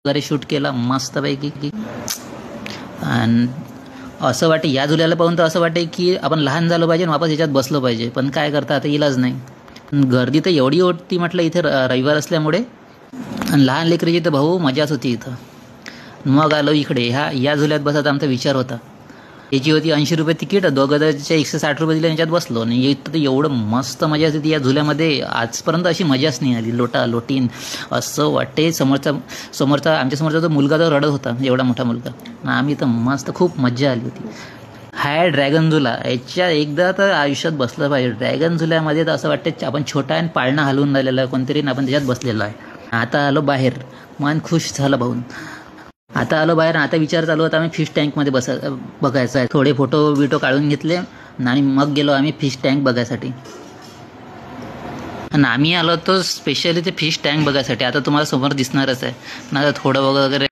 वगैरे शूट केला मस्तपैकी. आणि असं वाटे या झुल्याला पाहून तर असं वाटे की आपण लहान झालो पाहिजे आणि वापस याच्यात बसलो पाहिजे, पण काय करता आता इलाज नाही. गर्दी तर एवढी होती म्हटलं इथे रविवार असल्यामुळे, आणि लहान लेकरीची तर भाऊ मजाच होती इथं. मग आलो इकडे या झुल्यात बसायचा आमचा विचार होता. याची होती 80 रुपये तिकीट, दोघांचे 160 रुपये दिले, याच्यात बसलो. आणि इथं तर एवढं मस्त मजा असते या झुल्यामध्ये, आजपर्यंत अशी मजाच नाही आली. लोटीन असं वाटते. समोरचा आमच्या तो मुलगा तो रडत होता, एवढा मोठा मुलगा. आम्ही तर मस्त खूप मजा आली होती. हाय ड्रॅगन झुला, याच्या एकदा तर आयुष्यात बसलं पाहिजे. ड्रॅगन झुल्यामध्ये तर असं वाटतं आपण छोटा आणि पाळणा हलवून राहिलेला आहे कोणतरी, आपण त्याच्यात बसलेलो आहे. आता आलो बाहेर, मन खुश झालं भाऊन. आता आलो बाहेर. आता विचार चालू होता आम्ही फिश टँकमध्ये बघायचं आहे. थोडे फोटो काढून घेतले आणि मग गेलो आम्ही फिश टँक बघायसाठी. आणि आम्ही आलो तो स्पेशली ते फिश टँक बघायसाठी. आता तुम्हाला समोर दिसणारच आहे ना, थोडं वगैरे